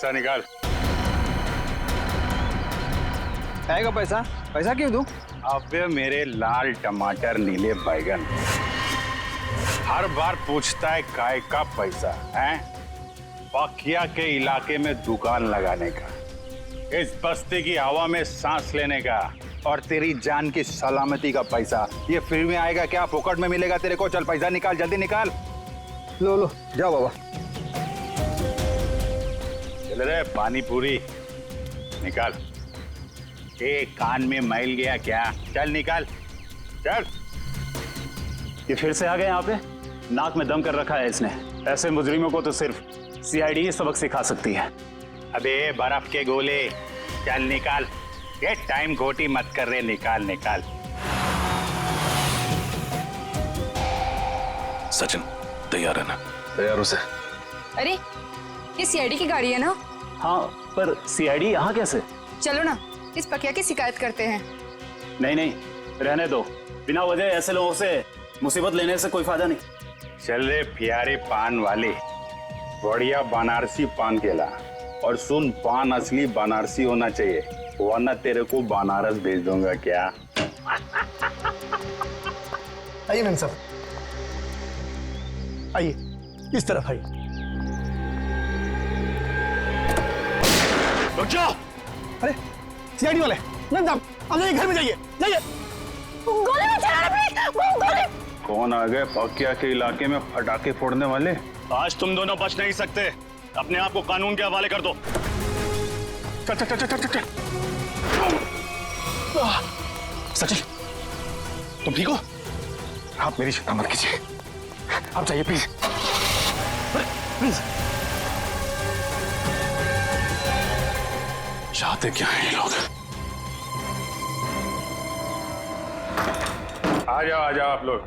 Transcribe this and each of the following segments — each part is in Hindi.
पैसा निकाल। आएगा पैसा? पैसा क्यों दूं? अबे मेरे लाल टमाटर नीले बैगन, हर बार पूछता है काय का पैसा है? पकिया के इलाके में दुकान लगाने का, इस बस्ती की हवा में सांस लेने का, और तेरी जान की सलामती का पैसा ये फ्री में आएगा क्या? फोकट में मिलेगा तेरे को? चल पैसा निकाल, जल्दी निकाल। लो लो जाओ बाबा। चल रे पानी पूरी निकाल। कान में मैल गया क्या? चल निकाल, चल। ये फिर से आ गए यहाँ पे? नाक में दम कर रखा है इसने। ऐसे मुजरिमों को तो सिर्फ सीआईडी ही सबक सिखा सकती है। अबे बर्फ के गोले, चल निकाल। ये टाइम खोटी मत कर रहे, निकाल निकाल। सचिन तैयार है ना? तैयार हो सर। अरे ये सीआईडी की गाड़ी है ना? हाँ, पर सीआईडी यहाँ कैसे? चलो ना इस पकिया की शिकायत करते हैं। नहीं नहीं, रहने दो। बिना वजह ऐसे लोगों से मुसीबत लेने से कोई फायदा नहीं। चल रे प्यारे पान वाले, बढ़िया बनारसी पान केला, और सुन पान असली बनारसी होना चाहिए, वरना तेरे को बनारस भेज दूंगा। क्या? आइए मैम साहब, आइए इस तरफ आइए। रुक जाओ। अरे सीआईडी वाले, मैम साहब आप जाइए, घर में जाइए, जाइए। गोली मत चलाना प्लीज, गोली। कौन आ गए पकिया के इलाके में पटाखे फोड़ने वाले? आज तुम दोनों बच नहीं सकते। अपने आप को कानून के हवाले कर दो। चल चल चल चल चल चल। सचिन तुम ठीक हो? आप मेरी चिंता मत कीजिए, आप जाइए प्लीज प्लीज। चाहते क्या हैं ये लोग? आ जाओ आप लोग,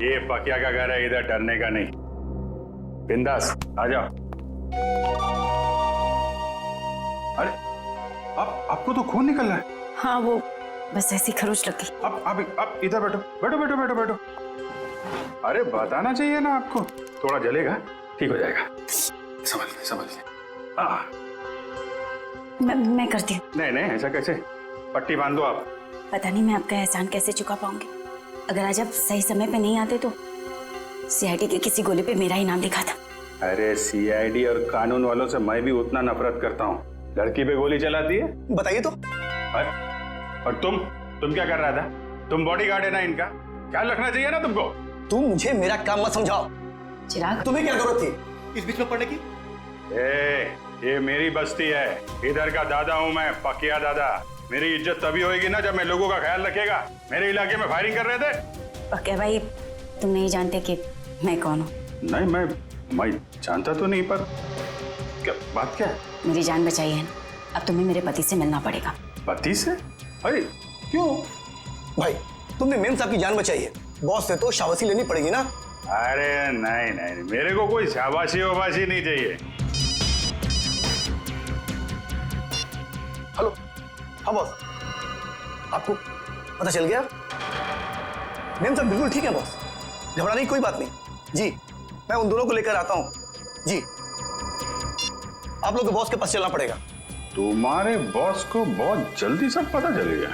ये पकिया का घर है, इधर डरने का नहीं। बिंदास आ जाओ। अरे आपको तो खून निकल रहा है। हाँ वो बस ऐसी खरोच लगी। आप इधर बैठो बैठो बैठो बैठो बैठो। अरे बताना चाहिए ना आपको, थोड़ा जलेगा, ठीक हो जाएगा। संभल मैं करती हूँ। नहीं ऐसा कैसे? पट्टी बांध दो आप। पता नहीं मैं आपका एहसान कैसे चुका पाऊंगी। अगर आज आप सही समय पे नहीं आते तो सीआईडी के किसी गोले पे मेरा ही नाम लिखा था। अरे सीआईडी और कानून वालों से मैं भी उतना नफरत करता हूँ। लड़की पे गोली चलाती है। बताइए तो। और तुम क्या कर रहा था? तुम बॉडीगार्ड है ना इनका, ख्याल रखना चाहिए ना तुमको। तुम मुझे मेरा काम मत समझाओ। चिराग तुम्हें क्या जरूरत थी इस बीच में पड़ने की? ये मेरी बस्ती है, इधर का दादा हूँ मैं, पकिया दादा। मेरी इज्जत तभी होगी ना जब मैं लोगों का ख्याल रखेगा। मेरे इलाके में फायरिंग कर रहे थे। पकिया भाई तुम नहीं जानते कि मैं कौन हूँ। नहीं मैं जानता तो नहीं, पर क्या बात क्या है? मेरी जान बचाई है ना, अब तुम्हें मेरे पति से मिलना पड़ेगा। पति से? अरे क्यों भाई तुमने मेम साहब की जान बचाई है, बॉस से तो शाबाशी लेनी पड़ेगी ना। अरे नहीं, मेरे को कोई शाबाशी वाबाशी नहीं चाहिए। हेलो, हाँ बॉस, आपको पता चल गया? मेम साहब बिल्कुल ठीक है बॉस, घबराने की कोई बात नहीं। जी मैं उन दोनों को लेकर आता हूँ। जी आप लोग को बॉस के पास चलना पड़ेगा। तुम्हारे बॉस को बहुत जल्दी सब पता चलेगा।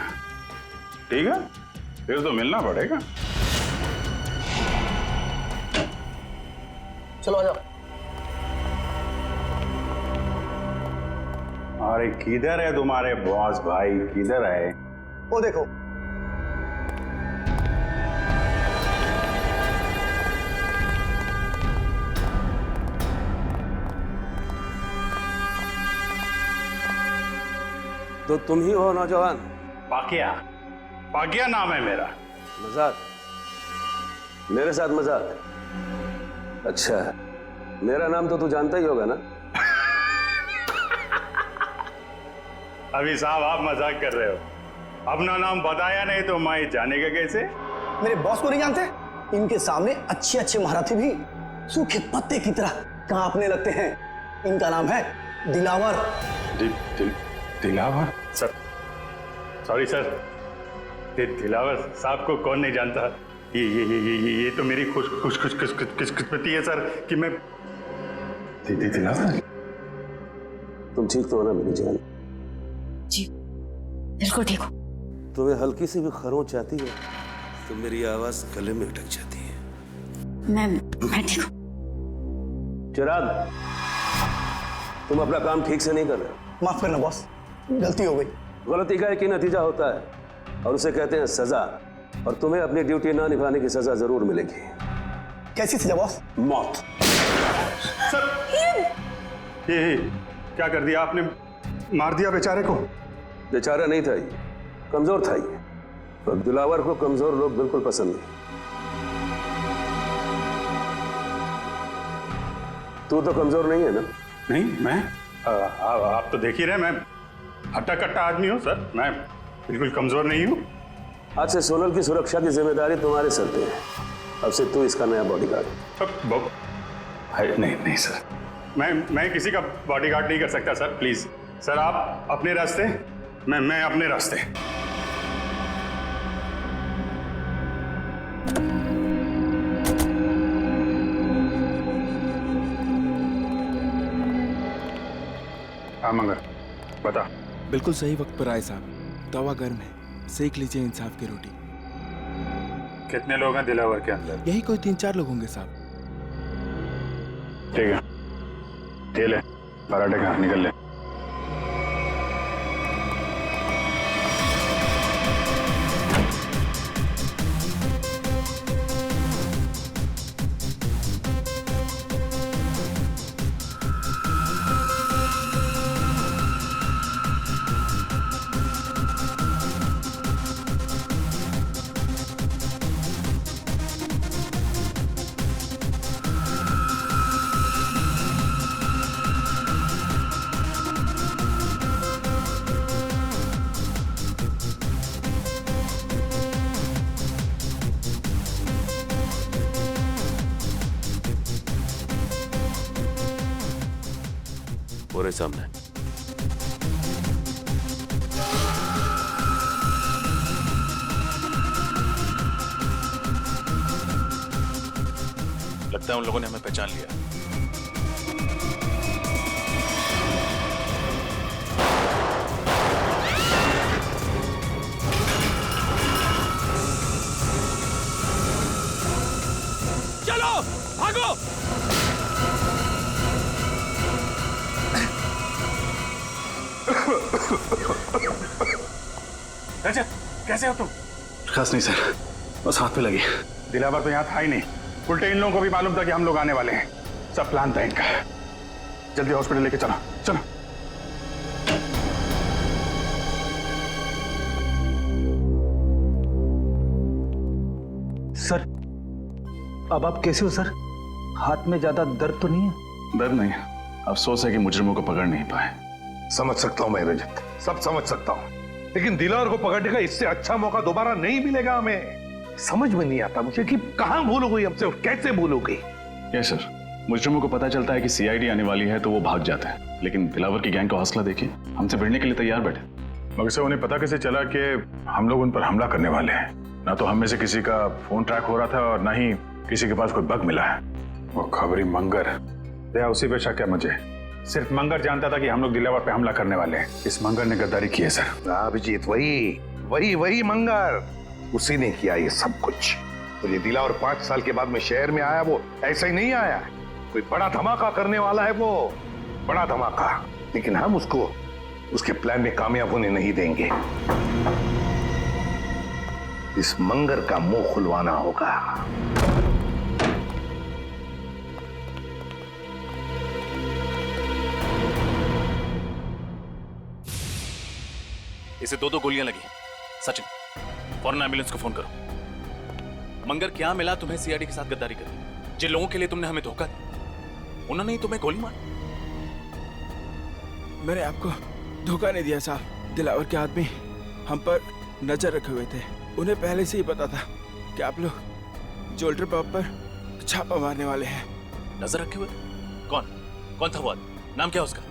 ठीक है, फिर तो मिलना पड़ेगा। चलो आ जाओ। अरे किधर है तुम्हारे बॉस भाई, किधर है? वो देखो। तो तुम ही हो नौजवान? पाकिया नाम है मेरा। मजाक? मेरे साथ मजाक? अच्छा, मेरा नाम तो तू जानता ही होगा ना? अभी साहब आप मजाक कर रहे हो, अपना नाम बताया नहीं तो मैं जानेगा कैसे? मेरे बॉस को नहीं जानते? इनके सामने अच्छे अच्छे महारथी भी सूखे पत्ते की तरह कांपने लगते हैं। इनका नाम है Dilawar. Dilawar? Sir sorry sir, Dilawar साहब को कौन नहीं जानता? ये तो मेरी खुशकिस्मती है सर कि मैं दिलावर। ठीक तो हो ना मेरी जान? जी बिल्कुल ठीक हूँ। तुम्हें हल्की सी भी खरोंच आती है तो मेरी आवाज गले में अटक जाती है। मैं ठीक हूँ। चिराग, तुम अपना काम ठीक से नहीं कर रहे। माफ करना बॉस, गलती हो गई। गलती का एक ही नतीजा होता है और उसे कहते हैं सजा, और तुम्हें अपनी ड्यूटी ना निभाने की सजा जरूर मिलेगी। कैसी सजा बॉस? मौत। ये क्या कर दिया आपने? मार दिया बेचारे को? बेचारा नहीं था ये, कमजोर था ये, और दिलावर को कमजोर लोग बिल्कुल पसंद नहीं। तू तो कमजोर नहीं है ना? नहीं, मैं आप तो देख ही रहे, मैं हट्टा कट्टा आदमी हूँ सर, मैं बिल्कुल कमजोर नहीं हूँ। आज से सोनल की सुरक्षा की जिम्मेदारी तुम्हारे सर पे है। अब से तू इसका नया बॉडीगार्ड। नहीं नहीं सर, मैं किसी का बॉडीगार्ड नहीं कर सकता सर, प्लीज सर, आप अपने रास्ते, मैं अपने रास्ते। हाँ मंगर, बता। बिल्कुल सही वक्त पर आए साहब। तवा गर्म है, सेक लीजिए इंसाफ की रोटी। कितने लोग हैं दिलावर के अंदर? यही कोई 3-4 लोग होंगे साहब। ठीक है, ये ले पराठे खा, निकल ले। पूरे सामने। लगता है उन लोगों ने हमें पहचान लिया। चलो भागो। अच्छा, कैसे हो तुम? खास नहीं सर, बस हाथ पे लगी। दिलावर तो यहाँ था ही नहीं, उल्टे इन लोगों को भी मालूम था कि हम लोग आने वाले हैं। सब प्लान था इनका। जल्दी हॉस्पिटल लेके चलो, चलो। सर, अब आप कैसे हो सर? हाथ में ज्यादा दर्द तो नहीं है? दर्द नहीं, अफसोस है कि मुजरिमों को पकड़ नहीं पाए। समझ सकता हूं मैं रजत, सब समझ सकता हूं, लेकिन दिलावर को पकड़ने का इससे अच्छा मौका दोबारा नहीं मिलेगा हमें। समझ में नहीं आता मुझे कि कहां भूल हो गई हमसे और कैसे भूल हो गई। यस सर, मुजरिमों को पता चलता है कि सीआईडी आने वाली है तो वो भाग जाते हैं, लेकिन दिलावर की गैंग का हौसला देखिए, हमसे भिड़ने के लिए तैयार बैठे। मगर से उन्हें पता कैसे चला कि हम लोग उन पर हमला करने वाले हैं? ना तो हम में से किसी का फोन ट्रैक हो रहा था और ना ही किसी के पास कोई बग मिला है। वो खबरी मंगर, या उसी पे शक है मुझे। सिर्फ मंगर जानता था कि हम लोग दिलावर पे हमला करने वाले हैं। इस मंगर ने गद्दारी की है सर। अभिजीत, वही मंगर, उसी ने किया ये सब कुछ। तो ये दिलावर 5 साल के बाद में शहर में आया, वो ऐसा ही नहीं आया, कोई बड़ा धमाका करने वाला है, वो बड़ा धमाका। लेकिन हम उसको उसके प्लान में कामयाब होने नहीं देंगे। इस मंगर का मुंह खुलवाना होगा। इसे 2 गोलियां लगी। सचिन, फौरन एम्बुलेंस को फोन करो। मंगर, क्या मिला तुम्हें सीआईडी के साथ गद्दारी करके? जिन लोगों के लिए तुमने हमें धोखा दिया, उन्होंने ही तुम्हें गोली मारी। मैंने आपको धोखा नहीं दिया साहब। दिलावर के आदमी हम पर नजर रखे हुए थे। उन्हें पहले से ही पता था कि आप लोग ज्वेलरी पब पर छापा मारने वाले हैं। नजर रखे हुए? कौन था वो आदमी? नाम क्या उसका?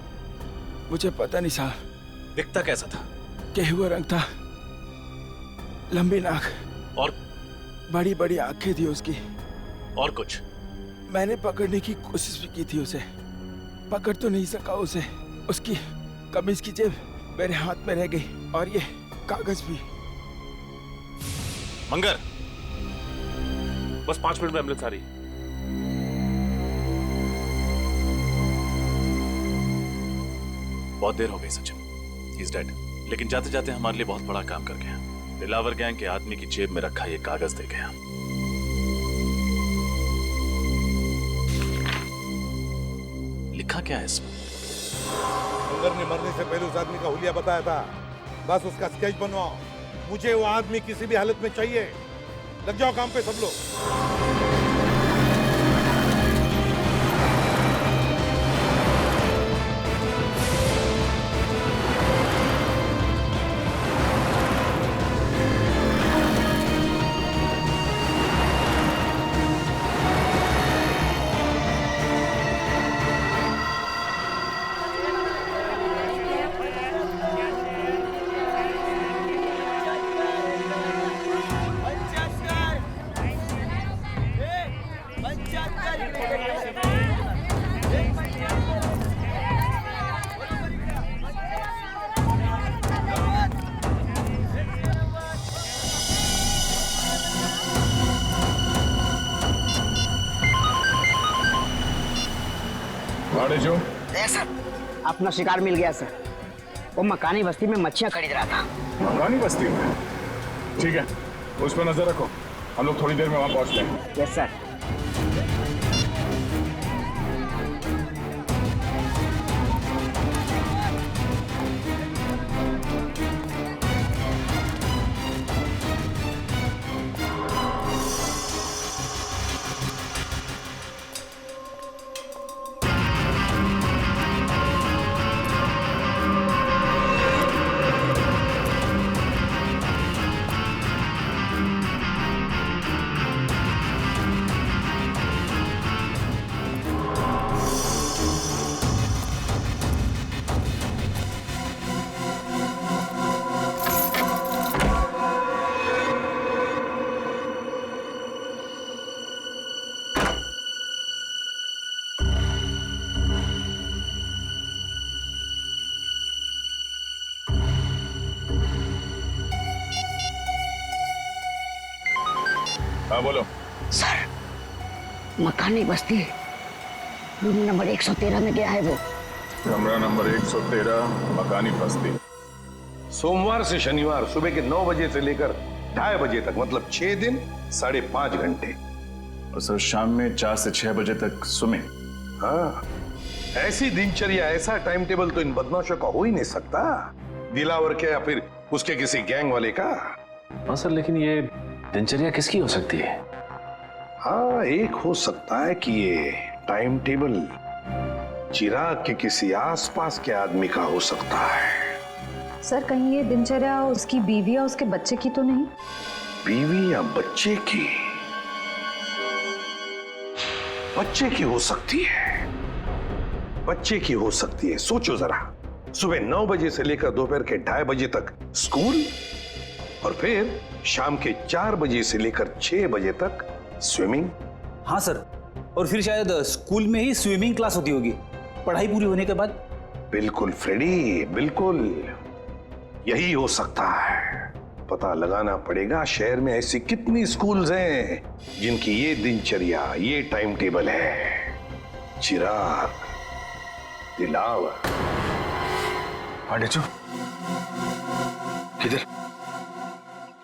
मुझे पता नहीं साहब। दिखता कैसा था? गेहुआ रंग था, लंबी नाक और बड़ी बड़ी आंखें थी उसकी। और कुछ? मैंने पकड़ने की कोशिश भी की थी उसे, पकड़ तो नहीं सका उसे। उसकी कमीज की जेब मेरे हाथ में रह गई और ये कागज भी। मंगर, बस 5 मिनट में एम्बुलेंस आ रही है। बहुत देर हो गई सचिन, ही इज डेड। लेकिन जाते जाते हमारे लिए बहुत बड़ा काम कर गया। दिलावर गैंग के आदमी की जेब में रखा ये कागज दे गया। लिखा क्या है इसमें? मंगर ने मरने से पहले उस आदमी का हुलिया बताया था। बस उसका स्केच बनवाओ। मुझे वो आदमी किसी भी हालत में चाहिए। लग जाओ काम पे सब लोग। सर, अपना शिकार मिल गया सर। वो मकानी बस्ती में मच्छियां खरीद रहा था। मकानी बस्ती में? ठीक है, उस पर नजर रखो। हम लोग थोड़ी देर में वहां पहुंचते हैं। Yes sir. हाँ बोलो। सर, मकानी बस्ती रूम नंबर 113 में गया है वो। कमरा नंबर 113, मकानी बस्ती। सोमवार से शनिवार सुबह के 9 बजे से लेकर 2:30 बजे तक, मतलब 6 दिन 5.5 घंटे। और सर शाम में 4 से 6 बजे तक स्विमिंग। हाँ, ऐसी दिनचर्या, ऐसा टाइम टेबल तो इन बदमाशों का हो ही नहीं सकता। दिलावर के या फिर उसके किसी गैंग वाले का। हाँ सर, लेकिन ये दिनचर्या किसकी हो सकती है? हाँ, एक हो सकता है कि ये टाइम टेबल चिराग के किसी आसपास के आदमी का हो सकता है। सर, कहीं ये दिनचर्या उसकी बीवी या उसके बच्चे की तो नहीं? बीवी या बच्चे की? बच्चे की हो सकती है, बच्चे की हो सकती है। सोचो जरा, सुबह 9 बजे से लेकर दोपहर के 2:30 बजे तक स्कूल, और फिर शाम के 4 बजे से लेकर 6 बजे तक स्विमिंग। हाँ सर, और फिर शायद स्कूल में ही स्विमिंग क्लास होती होगी पढ़ाई पूरी होने के बाद। बिल्कुल फ्रेडी, बिल्कुल यही हो सकता है। पता लगाना पड़ेगा शहर में ऐसी कितनी स्कूल्स हैं जिनकी ये दिनचर्या, ये टाइम टेबल है। चिराग, दिलावर। पांडेचू किधर?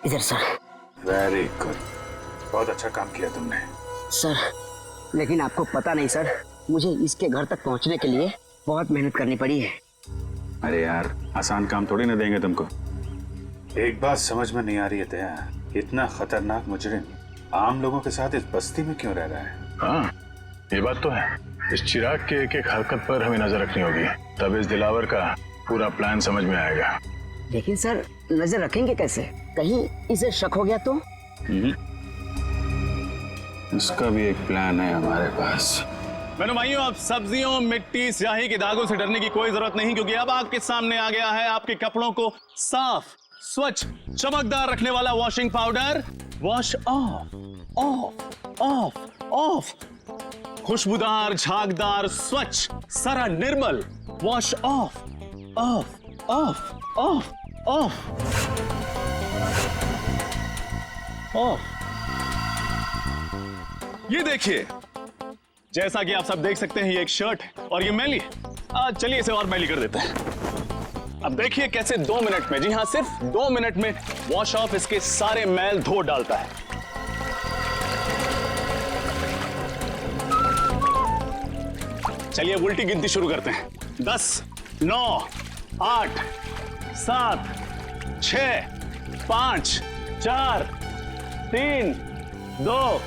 इधर सर। वेरी गुड, बहुत अच्छा काम किया तुमने। सर, लेकिन आपको पता नहीं सर, मुझे इसके घर तक पहुंचने के लिए बहुत मेहनत करनी पड़ी है। अरे यार, आसान काम थोड़ी ना देंगे तुमको। एक बात समझ में नहीं आ रही है दया, इतना खतरनाक मुजरिम आम लोगों के साथ इस बस्ती में क्यों रह रहा है? हाँ, ये बात तो है। इस चिराग के एक हरकत पर हमें नजर रखनी होगी, तब इस दिलावर का पूरा प्लान समझ में आएगा। लेकिन सर, नजर रखेंगे कैसे? कहीं इसे शक हो गया तो? इसका भी एक प्लान है हमारे पास। मेरे भाइयों, अब सब्जियों, मिट्टी, स्याही के दागों से डरने की कोई जरूरत नहीं, क्योंकि अब आपके सामने आ गया है आपके कपड़ों को साफ, स्वच्छ, चमकदार रखने वाला washing powder. Wash off, off, off, off. खुशबूदार, झागदार, स्वच्छ, सारा निर्मल wash off. Off off off off off. ये देखिए, जैसा कि आप सब देख सकते हैं, ये एक शर्ट है और ये मैली है। चलिए इसे और मैली कर देते हैं। अब देखिए कैसे 2 मिनट में, जी हां सिर्फ 2 मिनट में वॉश ऑफ इसके सारे मैल धो डालता है। चलिए उल्टी गिनती शुरू करते हैं। 10, 9, 8, 7, 6, 5, 4, 3, 2,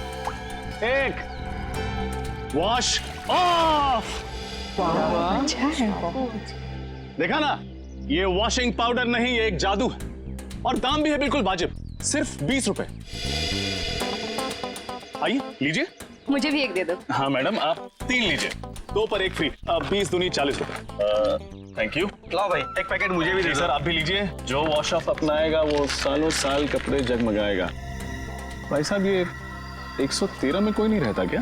1, वॉश ऑफ। देखा ना, ये वॉशिंग पाउडर नहीं, ये एक जादू है और दाम भी है बिल्कुल वाजिब, सिर्फ 20 रुपए। आइए लीजिए। मुझे भी एक दे दो। हाँ मैडम, आप 3 लीजिए, 2 पर 1 फ्री। 20 दूनी 40 रुपए। Thank you. लाओ भाई, एक पैकेट मुझे भी दे सर, आप भी लीजिए। जो वॉश ऑफ अपनाएगा वो सालों साल कपड़े जगमगाएगा। भाई साहब, ये 113 में कोई नहीं रहता क्या?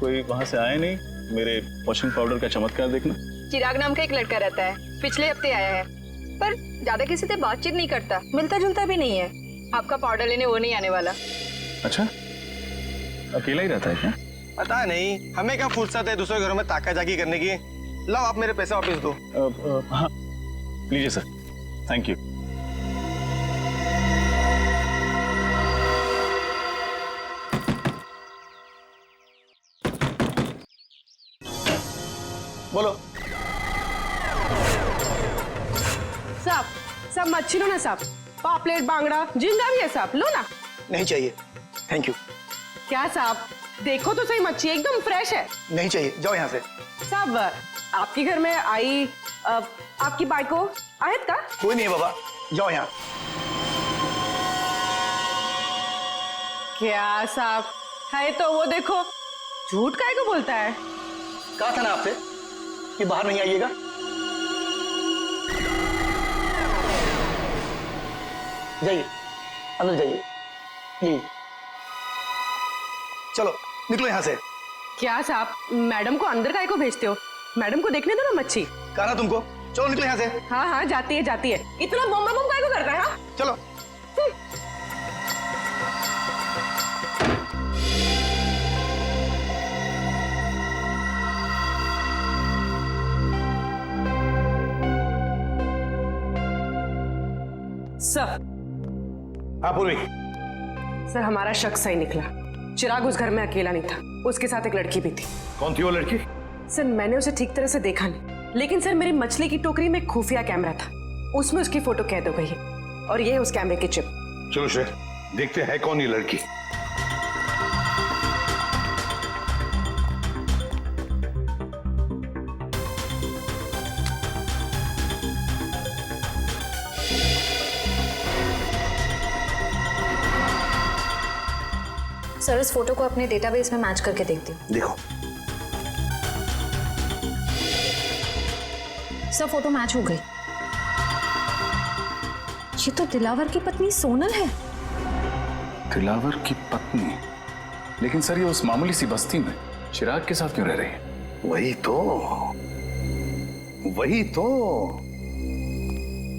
कोई वहां से आया नहीं मेरे वॉशिंग पाउडर का चमत्कार देखना? चिराग नाम का एक लड़का रहता है, पिछले हफ्ते आया है, पर ज्यादा किसी से बातचीत नहीं करता, मिलता जुलता भी नहीं है। आपका पाउडर लेने वो नहीं आने वाला। अच्छा, अकेला ही रहता है क्या? पता नहीं, हमें क्या फुर्सत है दूसरे घरों में ताका जाकी करने की। लाओ, आप मेरे पैसे वापस दो। हाँ लीजिए सर, थैंक यू। बोलो। साहब, सब मच्छी लो ना साहब, पापलेट, बांगड़ा, झींगा भी है साहब, लो ना। नहीं चाहिए, थैंक यू। क्या साहब, देखो तो सही, मच्छी एकदम फ्रेश है। नहीं चाहिए, जाओ यहाँ से। साहब, आपके घर में आई आपकी बाइको आहेत का? कोई नहीं है बाबा, जाओ यहाँ। क्या साहब, है तो वो देखो, झूठ काहे को बोलता है? कहा था ना आपसे कि बाहर नहीं आइएगा। जाइए, अंदर जाइए प्लीज। चलो निकलो यहाँ से। क्या साहब, मैडम को अंदर काहे को भेजते हो? मैडम को देखने दो ना मच्छी। कहा ना तुमको, चलो निकलो यहाँ से। हाँ हाँ, जाती है जाती है। इतना बम बम काहे को करता है? हाँ चलो। सर। हाँ पूर्वी। सर, हमारा शक सही निकला। चिराग उस घर में अकेला नहीं था, उसके साथ एक लड़की भी थी। कौन थी वो लड़की? सर, मैंने उसे ठीक तरह से देखा नहीं, लेकिन सर मेरी मछली की टोकरी में खुफिया कैमरा था, उसमें उसकी फोटो कैद हो गई है और ये है उस कैमरे की चिप। चलो श्रेय, देखते हैं कौन ये लड़की। सर, इस फोटो को अपने डेटाबेस में मैच करके देखती हूँ। देखो। सर, फोटो मैच हो गई। ये तो दिलावर की पत्नी सोनल है। दिलावर की पत्नी? लेकिन सर, ये उस मामूली सी बस्ती में चिराग के साथ क्यों रह रही है? वही तो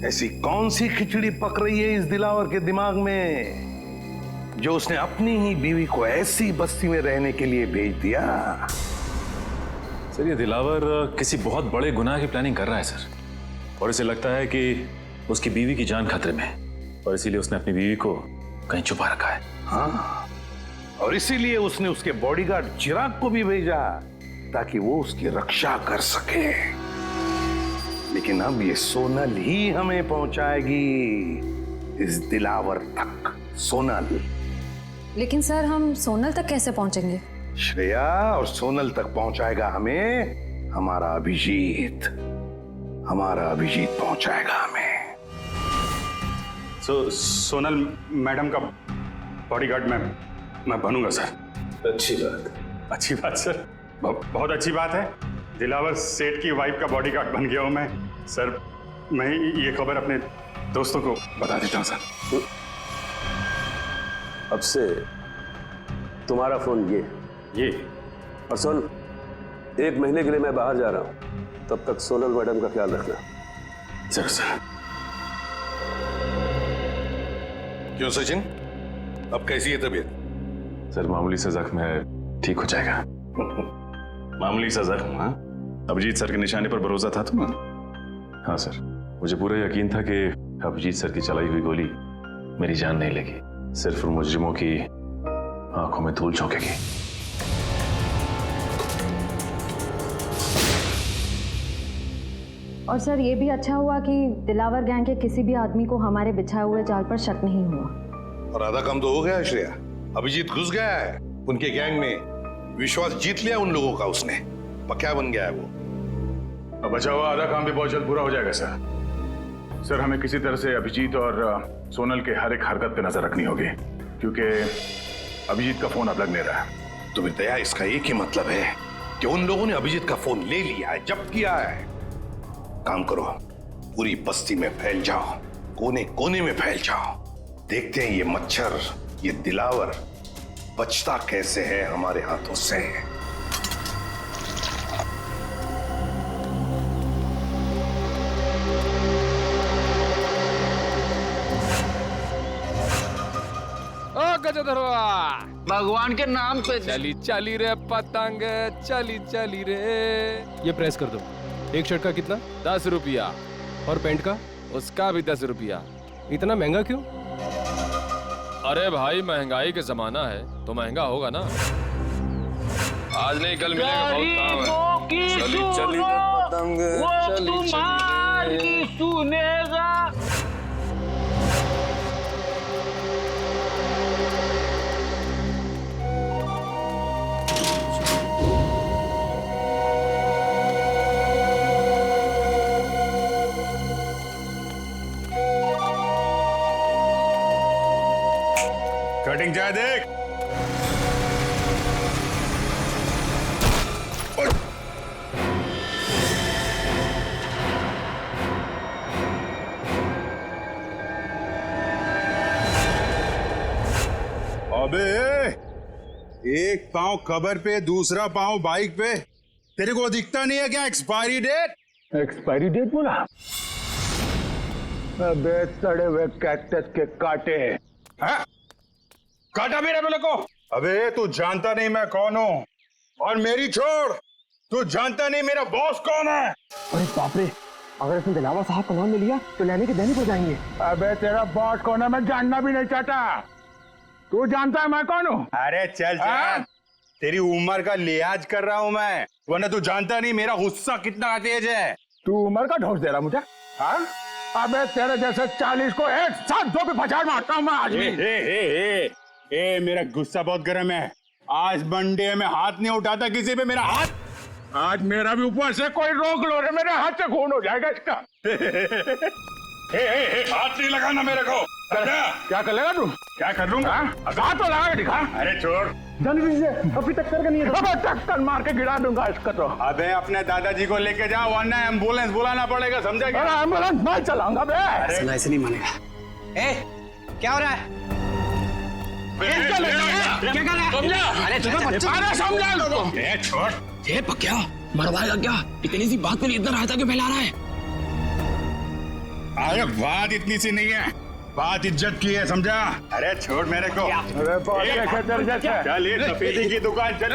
ऐसी कौन सी खिचड़ी पक रही है इस दिलावर के दिमाग में जो उसने अपनी ही बीवी को ऐसी बस्ती में रहने के लिए भेज दिया? सर, ये दिलावर किसी बहुत बड़े गुनाह की प्लानिंग कर रहा है सर, और इसे लगता है कि उसकी बीवी की जान खतरे में है और इसीलिए उसने अपनी बीवी को कहीं छुपा रखा है। हाँ, और इसीलिए उसने उसके बॉडीगार्ड चिराग को भी भेजा ताकि वो उसकी रक्षा कर सके। लेकिन अब ये सोनल ही हमें पहुंचाएगी इस दिलावर तक। सोनल। लेकिन सर, हम सोनल तक कैसे पहुंचेंगे? श्रेया, और सोनल तक पहुंचाएगा हमें हमारा अभिजीत। हमारा अभिजीत पहुंचाएगा हमें। सोनल मैडम का बॉडीगार्ड मैं बनूंगा सर। अच्छी बात सर, बहुत अच्छी बात है। दिलावर सेठ की वाइफ का बॉडीगार्ड बन गया हूं मैं सर। मैं ये खबर अपने दोस्तों को बता देता हूं सर। अब से तुम्हारा फोन ये और सुन, 1 महीने के लिए मैं बाहर जा रहा हूं, तब तक सोनल मैडम का ख्याल रखना। सर सर क्यों सचिन, अब कैसी है तबीयत? सर मामूली सा जख्म है, ठीक हो जाएगा। मामूली सा जख्म? हाँ, अभिजीत सर के निशाने पर भरोसा था तुम्हें? हाँ सर, मुझे पूरा यकीन था कि अभिजीत सर की चलाई हुई गोली मेरी जान नहीं लेगी, सिर्फ मुजरिमों की आंखों में धूल झोंकेगी। और सर ये भी अच्छा हुआ कि दिलावर गैंग के किसी भी आदमी को हमारे बिछाए हुए जाल पर शक नहीं हुआ। और आधा काम तो हो गया है श्रेया, अभिजीत घुस गया है उनके गैंग में, विश्वास जीत लिया उन लोगों का उसने, पक्का बन गया है वो। अब बचा हुआ आधा काम भी बहुत जल्द पूरा हो जाएगा सर। सर हमें किसी तरह से अभिजीत और सोनल के हर एक हरकत पे नजर रखनी होगी, क्योंकि अभिजीत का फोन अब लग नहीं रहा है। तो दया, इसका एक ही मतलब है कि उन लोगों ने अभिजीत का फोन ले लिया है, जब्त किया है। काम करो, पूरी बस्ती में फैल जाओ, कोने कोने में फैल जाओ, देखते हैं ये मच्छर, ये दिलावर बचता कैसे है हमारे हाथों से। गजधरवा, भगवान के नाम पे चली चली रे पतंग, चली चली रे। ये प्रेस कर दो। एक शर्ट का कितना? 10 रुपया। और पैंट का? उसका भी 10 रुपया। इतना महंगा क्यों? अरे भाई महंगाई का जमाना है तो महंगा होगा ना। आज नहीं कल मिलेगा, बहुत काम है। चली चली रे पतंग, चली चली सुनेगा। कटिंग चाहे देख। अबे एक पांव कबर पे, दूसरा पांव बाइक पे, तेरे को दिखता नहीं है क्या एक्सपायरी डेट? एक्सपायरी डेट बोला? अबे सड़े हुए कैक्टस के कांटे। हाँ? काटा मेरे बोले को। अबे तू जानता नहीं मैं कौन हूँ, और मेरी छोड़, तू जानता नहीं मेरा बॉस कौन है। अरे बाप रे, अगर इसने दिलावर साहब का नाम ले लिया तो लेने के देने पड़ जाएंगे। अबे तेरा बॉस कौन है मैं जानना भी नहीं चाहता, तू जानता है मैं कौन हूँ? अरे चल चल, तेरी उम्र का लिहाज कर रहा हूँ मैं, वरना तू जानता नहीं मेरा गुस्सा कितना तेज है। तू उम्र का ढोस दे रहा मुझे? हाँ? अबे तेरे जैसे 40 को एक साथ दो पे पछाड़ मारता हूँ मैं आज भी। ए, मेरा गुस्सा बहुत गर्म है। आज मंडे में हाथ नहीं उठाता किसी पे मेरा हाथ। आज मेरा भी ऊपर से कोई रोक लो रे, मेरे हाथ से खून हो जाएगा इसका। हाथ नहीं लगाना मेरे को। क्या कर लेगा तू? क्या कर लूंगा? हाथ तो लगा के दिखा। अरे छोड़, जल्दी से, अभी टक्कर का नहीं है। अबे टक्कर मार के गिरा दूंगा इसका तो। अबे अपने दादाजी को लेके जाओ, वरना एम्बुलेंस बुलाना पड़ेगा, समझा क्या? अरे एम्बुलेंस मैं चलाऊंगा बे। ऐसे नहीं मानेगा। क्या हो रहा है? क्या कर रहा है? अरे समझा लो। छोड़, ये पक्या मरवाएगा क्या? इतनी सी बात के लिए इतना रायता क्यों फैला रहा है? अरे बात इतनी सी नहीं है, बात इज्जत की है, समझा? अरे छोड़ मेरे को। चल ये सफेदी की दुकान चल।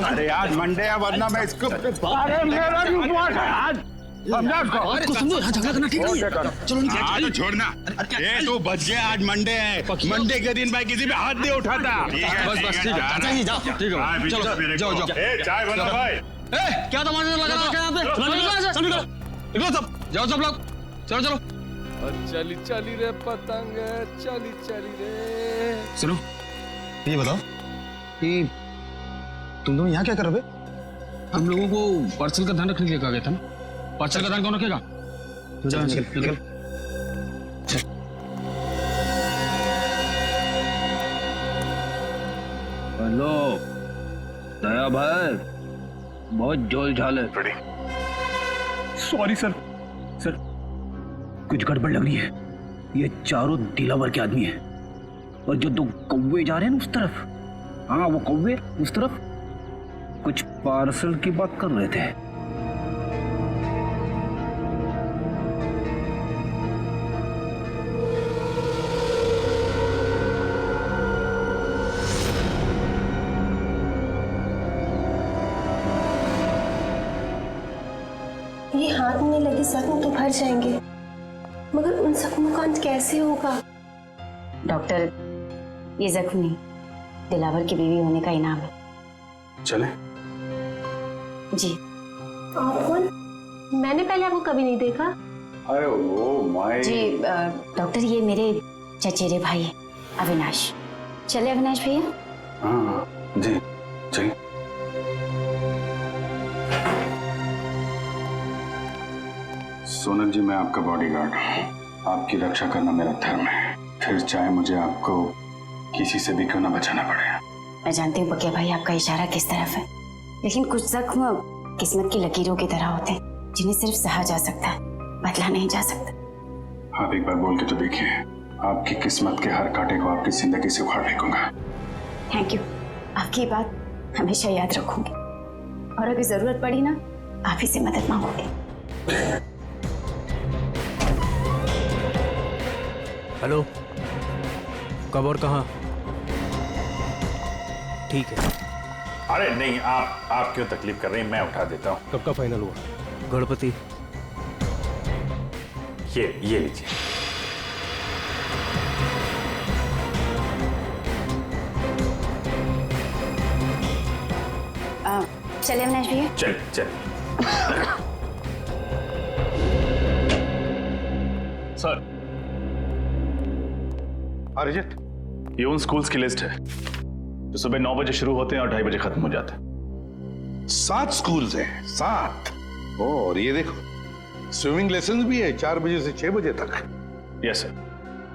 अरे आज मंडे है, वरना मैं इसको। अरे मेरा भी उपवास है आज, समझा इसको? झगड़ा करना ठीक नहीं है। चलो हाँ तो छोड़ना। ये तू बच गया, आज मंडे है, मंडे के दिन भाई किसी पे हाथ नहीं उठाता। बस ठीक है, जाओ ठीक है, चलो जाओ जाओ। चाय बना भाई। क्या तमाशा लगा रखा है यहाँ पे? निकलो सब, जाओ सब लोग, चलो चलो। चली चली रे पतंग, चली चली रे। सुनो, ये बताओ कि तुम दोनों यहाँ क्या कर रहे हो? हम लोगों को पार्सल का ध्यान रखने के लिए कहा गया था ना। पार्सल का ध्यान कौन रखेगा? निकल। हेलो दया भाई, बहुत जोल झाल है। सॉरी सर, सर कुछ गड़बड़ लग रही है। ये चारों दिलावर के आदमी हैं, और जो 2 कौवे जा रहे हैं ना उस तरफ, हाँ वो कौवे उस तरफ कुछ पार्सल की बात कर रहे थे। ये हाथ में लगे जख्म तो भर जाएंगे, मगर उन जख्मों का अंत कैसे होगा? डॉक्टर, ये जख्म नहीं, दिलावर की बीवी होने का इनाम है। चले? जी। आप कौन? मैंने पहले आपको कभी नहीं देखा। अरे वो माय जी डॉक्टर, ये मेरे चचेरे भाई है अविनाश। चले अविनाश भैया? हाँ जी चलिए। सोनल जी, मैं आपका बॉडीगार्ड हूँ। आपकी रक्षा करना मेरा धर्म है, फिर चाहे मुझे आपको किसी से भी क्यों ना बचाना पड़े। मैं जानती हूँ बकिया भाई आपका इशारा किस तरफ है, लेकिन कुछ जख्म किस्मत की लकीरों की तरह होते हैं जिन्हें सिर्फ सहा जा सकता है, बदला नहीं जा सकता। आप एक बार बोल के तो देखिए, आपकी किस्मत के हर कांटे को आपकी जिंदगी से उखाड़ फेंकूंगा। थैंक यू, आपकी ये बात हमेशा याद रखूंगी, और अगर जरूरत पड़ी ना, आप ही से मदद मांगोगे। हेलो, कब और कहाँ? ठीक है। अरे नहीं, आप क्यों तकलीफ कर रही हैं, मैं उठा देता हूँ। कब का फाइनल हुआ? गणपति। ये लीजिए। चले अविनाश भैया? चल। सर, अरिजीत, ये उन स्कूल्स की लिस्ट है जो सुबह 9 बजे शुरू होते हैं और 2:30 बजे खत्म हो जाते हैं। 7 स्कूल्स हैं, 7। और ये देखो, स्विमिंग लेसन भी है 4 बजे से 6 बजे तक। Yes sir.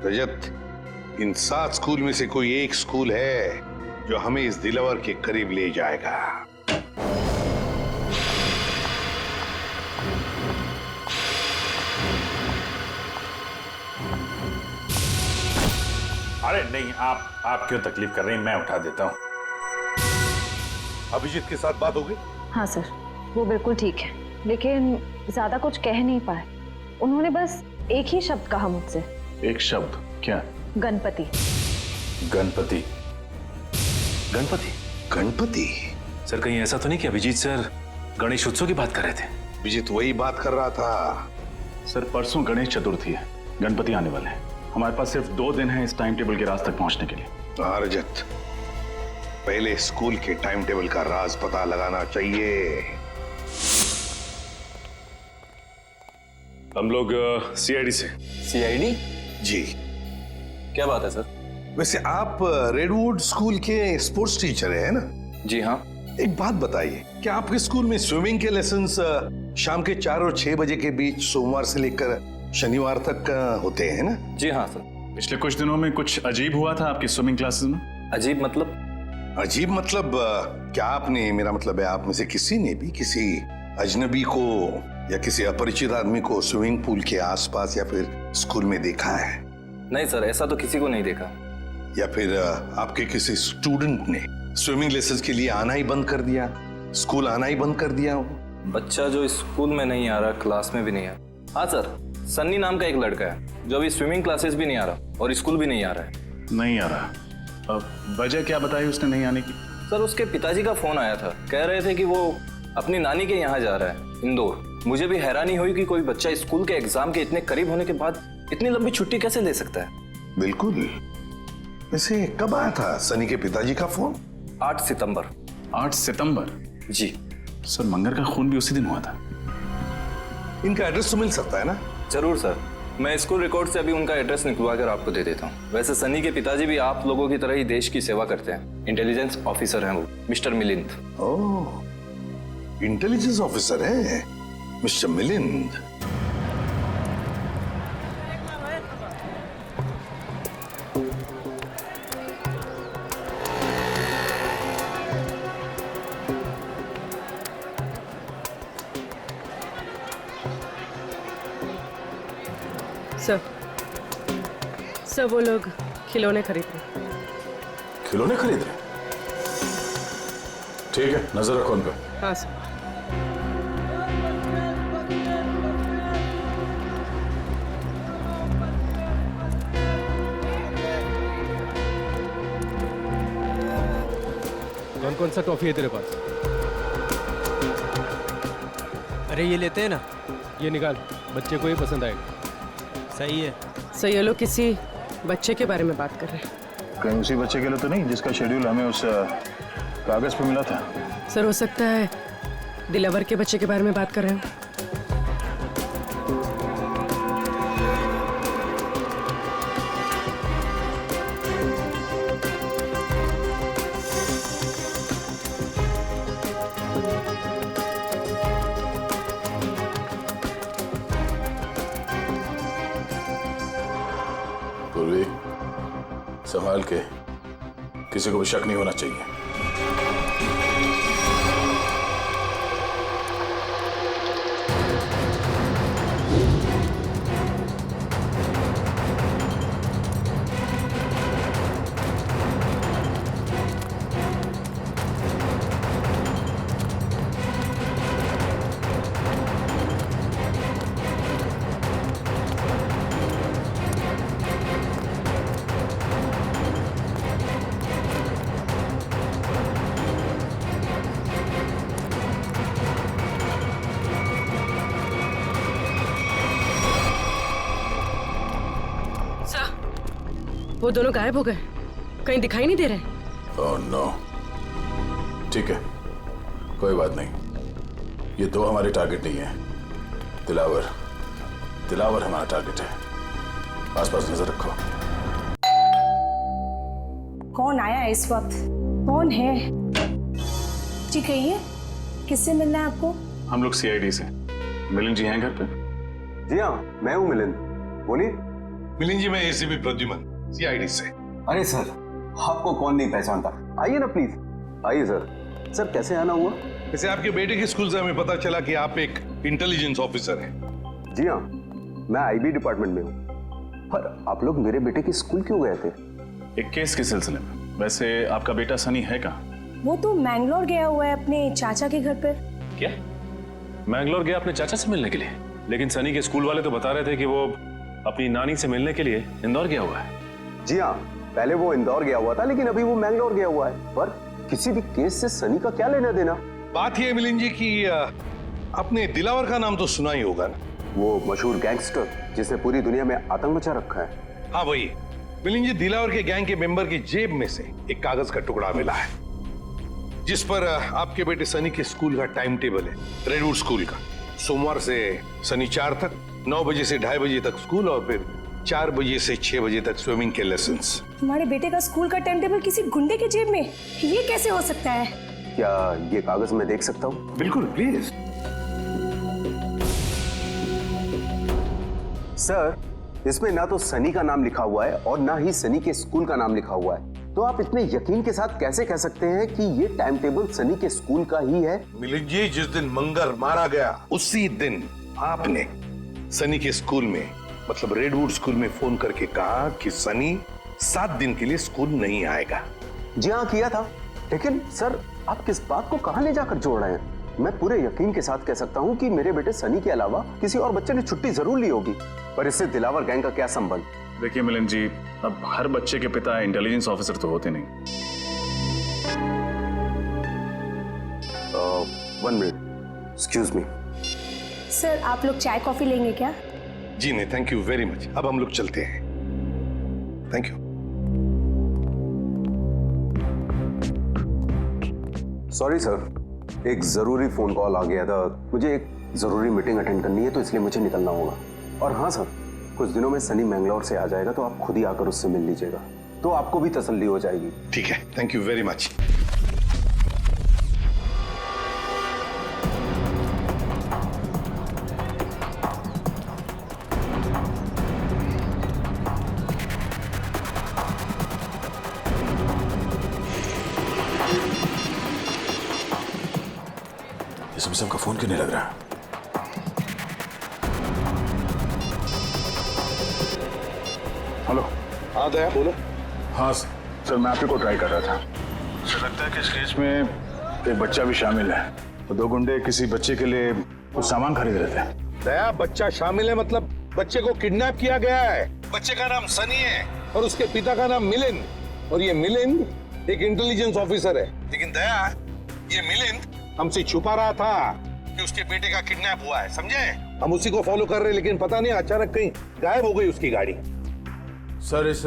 रजत, इन 7 स्कूल में से कोई एक स्कूल है जो हमें इस दिलावर के करीब ले जाएगा। अरे नहीं, आप क्यों तकलीफ कर रही हैं, मैं उठा देता हूँ। अभिजीत के साथ बात हो गई? हाँ सर, वो बिल्कुल ठीक है, लेकिन ज्यादा कुछ कह नहीं पाए। उन्होंने बस एक ही शब्द कहा मुझसे। एक शब्द? क्या? गणपति। गणपति? गणपति? गणपति? सर, कहीं ऐसा तो नहीं कि अभिजीत सर गणेश उत्सव की बात कर रहे थे? अभिजीत वही बात कर रहा था। सर, परसों गणेश चतुर्थी है, गणपति आने वाले हैं। हमारे पास सिर्फ 2 दिन है इस टाइम टेबल के राज तक पहुंचने के लिए। रजत, पहले स्कूल के टाइम टेबल का राज पता लगाना चाहिए। हम लोग सीआईडी से। सीआईडी? जी। क्या बात है सर? वैसे आप रेडवुड स्कूल के स्पोर्ट्स टीचर हैं ना? जी हाँ। एक बात बताइए, क्या आपके स्कूल में स्विमिंग के लेसन्स शाम के 4 और 6 बजे के बीच सोमवार से लेकर शनिवार तक होते हैं ना? जी हाँ सर। पिछले कुछ दिनों में कुछ अजीब हुआ था आपकी स्विमिंग क्लासेस में। अजीब मतलब? अजीब मतलब क्या आपने, मेरा मतलब है आप में से किसी ने भी किसी अजनबी को या किसी अपरिचित आदमी को स्विमिंग पूल के आसपास या फिर स्कूल में देखा है? नहीं सर, ऐसा तो किसी को नहीं देखा। या फिर आपके किसी स्टूडेंट ने स्विमिंग लेसन्स के लिए आना ही बंद कर दिया, स्कूल आना ही बंद कर दिया हो? बच्चा जो स्कूल में नहीं आ रहा, क्लास में भी नहीं आ रहा। हाँ सर, सन्नी नाम का एक लड़का है जो अभी स्विमिंग क्लासेस भी नहीं आ रहा और स्कूल भी नहीं आ रहा है। नहीं आ रहा? अब वजह क्या बताई उसने नहीं आने की? सर, उसके पिताजी का फोन आया था, कह रहे थे कि वो अपनी नानी के यहाँ जा रहा है, इंदौर। मुझे भी हैरानी हुई कि कोई बच्चा स्कूल के एग्जाम के इतने करीब होने के बाद इतनी लंबी छुट्टी कैसे ले सकता है। बिल्कुल। वैसे कब आया था सनी के पिताजी का फोन? 8 सितंबर। 8 सितंबर? जी सर, मंगर का खून भी उसी दिन हुआ था। इनका एड्रेस तो मिल सकता है ना? जरूर सर, मैं स्कूल रिकॉर्ड से अभी उनका एड्रेस निकलवा कर आपको दे देता हूँ। वैसे सनी के पिताजी भी आप लोगों की तरह ही देश की सेवा करते हैं, इंटेलिजेंस ऑफिसर हैं वो, मिस्टर मिलिंद। ओह, इंटेलिजेंस ऑफिसर है मिस्टर मिलिंद। सर, वो लोग खिलौने खरीद रहे। खिलौने खरीद रहे? ठीक है, नजर रखो उन पर। हाँ सर। कौन सा टॉफी है तेरे पास? अरे ये लेते हैं ना, ये निकाल, बच्चे को ही पसंद आएगा। सही है। सही है, लोग किसी बच्चे के बारे में बात कर रहे हैं। कहीं उसी बच्चे के लिए तो नहीं जिसका शेड्यूल हमें उस कागज पे मिला था? सर हो सकता है दिलावर के बच्चे के बारे में बात कर रहे हो। पूर्वी, संभाल के, किसी को भी शक नहीं होना चाहिए। वो दोनों गायब हो गए, कहीं दिखाई नहीं दे रहे। Oh no. ठीक है, कोई बात नहीं। ये दो हमारे टारगेट नहीं है। दिलावर हमारा टारगेट है। आसपास नजर रखो। कौन आया है इस वक्त? कौन है? जी कहिए, किससे मिलना है आपको? हम लोग सीआईडी से। मिलिंद जी हैं घर पे? जी हाँ, मैं हूँ मिलिंद, बोलिए। मिलिंद जी, मैं एसीपी प्रद्युमन, सीआईडी से। अरे सर, आपको कौन नहीं पहचानता? आइए ना प्लीज, आइए सर। सर कैसे आना हुआ? वैसे आपके बेटे के स्कूल से हमें पता चला कि आप एक इंटेलिजेंस ऑफिसर हैं। जी हाँ, मैं आईबी डिपार्टमेंट में हूँ। पर आप लोग मेरे बेटे के स्कूल क्यों गए थे? एक केस के सिलसिले में। वैसे आपका बेटा सनी है कहाँ? वो तो मैंगलोर गया हुआ है अपने चाचा के घर पर। क्या? मैंगलोर गया अपने चाचा से मिलने के लिए? लेकिन सनी के स्कूल वाले तो बता रहे थे कि वो अपनी नानी से मिलने के लिए इंदौर गया हुआ है। जी हाँ, पहले वो इंदौर गया हुआ था, लेकिन अभी वो मैंगलोर गया हुआ है। पर किसी भी केस से सनी का क्या लेना देना? बात यह है मिलिंद जी कि आपने दिलावर का नाम तो सुना ही होगा ना? वो मशहूर गैंगस्टर जिसने पूरी दुनिया में आतंक मचा रखा है। हाँ वही। मिलिंद जी, दिलावर के गैंग के मेंबर की जेब में से एक कागज का टुकड़ा मिला है जिस पर आपके बेटे सनी के स्कूल का टाइम टेबल है, रेडवुड स्कूल का। सोमवार से शनिवार तक 9 बजे से 2:30 बजे तक स्कूल और फिर 4 बजे से 6 बजे तक स्विमिंग के लेसन्स। तुम्हारे बेटे का स्कूल का टाइम टेबल किसी गुंडे के जेब में? ये कैसे हो सकता है? क्या ये कागज मैं देख सकता हूँ? बिल्कुल, प्लीज। सर, इसमें ना तो सनी का नाम लिखा हुआ है और ना ही सनी के स्कूल का नाम लिखा हुआ है। तो आप इतने यकीन के साथ कैसे कह सकते हैं कि ये टाइम टेबल सनी के स्कूल का ही है? मिलिंद जी, जिस दिन मंगर मारा गया उसी दिन आपने सनी के स्कूल में, मतलब रेडवुड स्कूल में फोन करके कहा कि सनी 7 दिन के लिए स्कूल नहीं आएगा। जी हाँ, किया था। लेकिन सर, आप किस बात को कहां ले जाकर जोड़ रहे हैं? मैं पूरे यकीन के साथ कह सकता हूं कि मेरे बेटे सनी के अलावा किसी और बच्चे ने छुट्टी जरूर ली होगी। पर इससे दिलावर गैंग का क्या संबंध? देखिए मिलिंद जी, अब हर बच्चे के पिता इंटेलिजेंस ऑफिसर तो होते नहीं। 1 मिनट, एक्सक्यूज मी। सर, आप लोग चाय कॉफी लेंगे क्या? जी नहीं, थैंक यू वेरी मच। अब हम लोग चलते हैं। Thank you. सॉरी सर, एक जरूरी फोन कॉल आ गया था। मुझे एक जरूरी मीटिंग अटेंड करनी है, तो इसलिए मुझे निकलना होगा। और हाँ सर, कुछ दिनों में सनी मैंगलोर से आ जाएगा, तो आप खुद ही आकर उससे मिल लीजिएगा, तो आपको भी तसल्ली हो जाएगी। ठीक है, थैंक यू वेरी मच। इसमें का फोन क्यों नहीं लग रहा? हेलो। हाँ दया, बोलो। हाँ सर, मैं आप ही को ट्राई कर रहा था। मुझे लगता है कि इस केस में एक बच्चा भी शामिल है। तो 2 गुंडे किसी बच्चे के लिए कुछ सामान खरीद रहे थे। दया, बच्चा शामिल है मतलब बच्चे को किडनैप किया गया है। बच्चे का नाम सनी है और उसके पिता का नाम मिलिंद, और ये मिलिंद एक इंटेलिजेंस ऑफिसर है। लेकिन दया, ये मिलिंद हमसे छुपा रहा था कि उसके बेटे का किडनैप हुआ है, समझे? हम उसी को फॉलो कर रहे हैं, लेकिन पता नहीं अचानक कहीं गायब हो गई उसकी गाड़ी। सर इस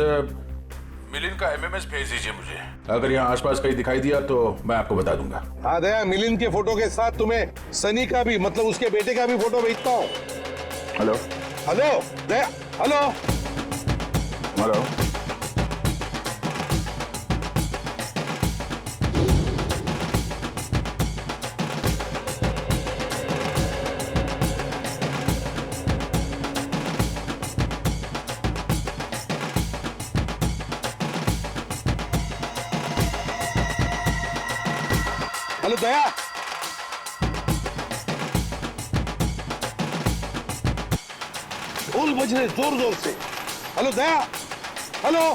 मिलिंद का एमएमएस भेज दीजिए मुझे। अगर यहाँ आसपास कहीं दिखाई दिया तो मैं आपको बता दूंगा। हाँ दया, मिलिंद के फोटो के साथ तुम्हें सनी का भी, मतलब उसके बेटे का भी फोटो भेजता हूँ। हेलो हेलो दया, हेलो हेलो। हेलो दया, ढोल बज रहे जोर जोर से। हेलो दया, हेलो।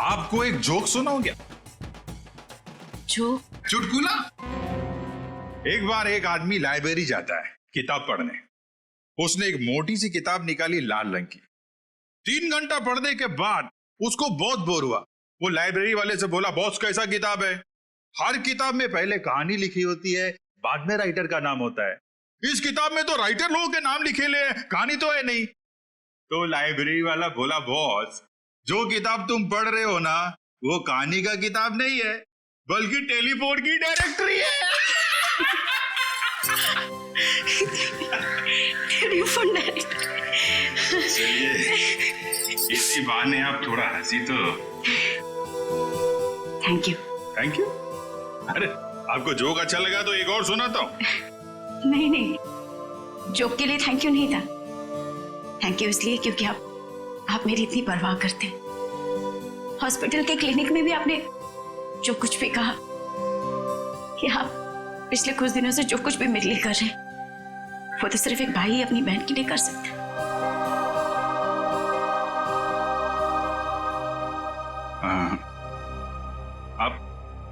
आपको एक जोक सुनाऊं क्या? जोक? चुटकुला। एक बार एक आदमी लाइब्रेरी जाता है किताब पढ़ने। उसने एक मोटी सी किताब निकाली लाल रंग की। 3 घंटा पढ़ने के बाद उसको बहुत बोर हुआ। वो लाइब्रेरी वाले से बोला, बॉस कैसा किताब है? हर किताब में पहले कहानी लिखी होती है, बाद में राइटर का नाम होता है। इस किताब में तो राइटर लोगों के नाम लिखे ले, कहानी तो है नहीं। तो लाइब्रेरी वाला बोला, बॉस जो किताब तुम पढ़ रहे हो ना, वो कहानी का किताब नहीं है, बल्कि टेलीफोन की डायरेक्टरी है। Telephone directory. चलिए, इसी बहाने आप थोड़ा हंसी तो। Thank you. Thank you? अरे आपको जोक अच्छा लगा तो एक और सुनाता हूँ। नहीं नहीं, जोक के लिए थैंक यू नहीं था। थैंक यू इसलिए क्योंकि आप मेरी इतनी परवाह करते हैं। हॉस्पिटल के क्लिनिक में भी आपने जो कुछ भी कहा कि आप पिछले कुछ दिनों से जो कुछ भी मेरे लिए कर रहे हैं, वो तो सिर्फ एक भाई अपनी बहन के लिए कर सकता है।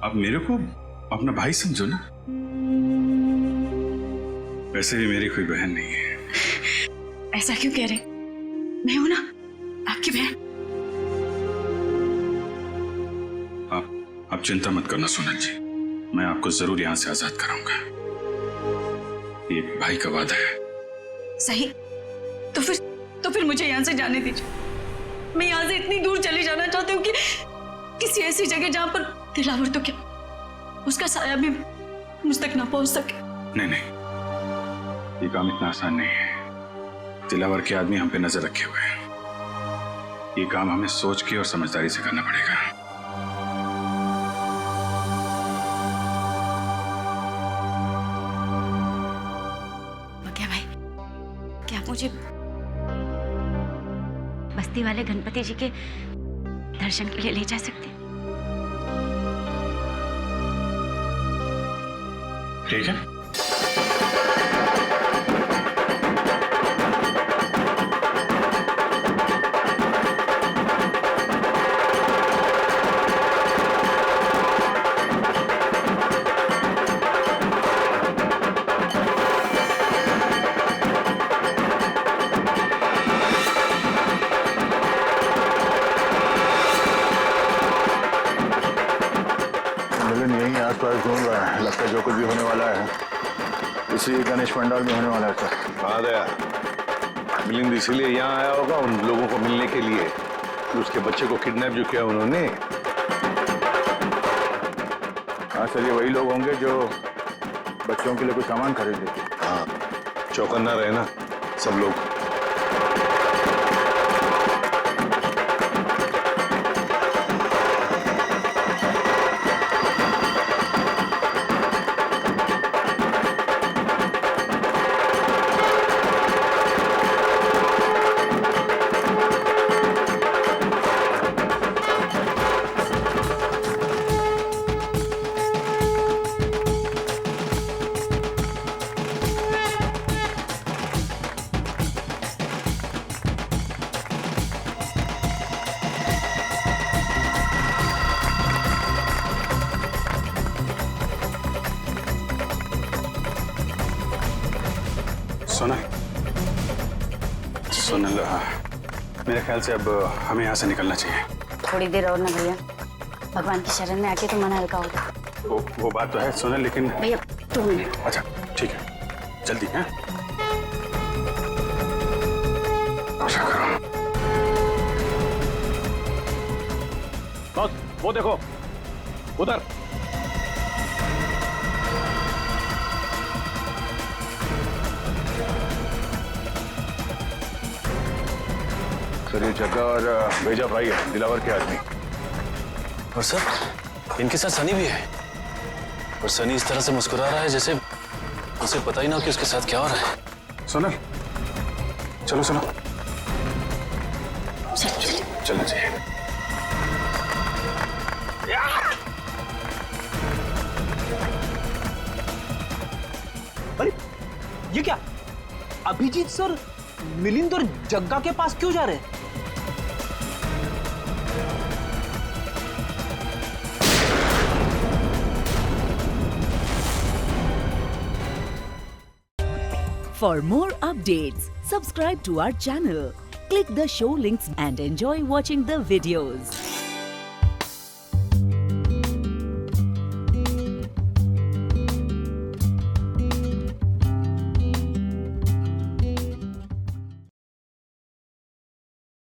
आप मेरे को अपना भाई समझो ना। वैसे भी मेरी कोई बहन नहीं है। ऐसा क्यों कह रहे? मैं हूं ना आपकी बहन। आप चिंता मत करना सोनल जी, मैं आपको जरूर यहां से आजाद कराऊंगा। ये भाई का वादा है। सही, तो फिर मुझे यहां से जाने दीजिए। मैं यहां से इतनी दूर चली जाना चाहती हूँ कि किसी ऐसी जगह जहां पर दिलावर तो क्या, उसका साया भी मुझ तक ना पहुंच सके। नहीं, ये काम इतना आसान नहीं है। दिलावर के आदमी हम पे नजर रखे हुए हैं। ये काम हमें सोच के और समझदारी से करना पड़ेगा। मुझे बस्ती वाले गणपति जी के दर्शन के लिए ले जा सकते? ठीक है। लगता है जो कुछ भी होने वाला है इसी गणेश पंडाल में होने वाला है सर। हाँ दया, मिलिंद इसीलिए यहाँ आया होगा उन लोगों को मिलने के लिए कि उसके बच्चे को किडनैप जो किया उन्होंने। हाँ सर, ये वही लोग होंगे जो बच्चों के लिए कुछ सामान खरीदे। हाँ, चौकन्ना रहे ना सब लोग। सोनल, मेरे ख्याल से अब हमें यहाँ से निकलना चाहिए। थोड़ी देर और ना भैया, भगवान की शरण में आके तो मन हल्का होगा। वो बात तो है सोनल, लेकिन भैया 2 मिनट। अच्छा ठीक है, जल्दी है। बस वो देखो उधर। सर ये जग्गा और भेजा भाई है, दिलावर के आदमी। और सर इनके साथ सनी भी है, और सनी इस तरह से मुस्कुरा रहा है जैसे उसे पता ही ना हो कि उसके साथ क्या हो रहा है। सोनल चलो चलो, चलना चाहिए। अरे ये क्या, अभिजीत सर मिलिंद और जग्गा के पास क्यों जा रहे हैं? For more updates, subscribe to our channel, click the show links and enjoy watching the videos.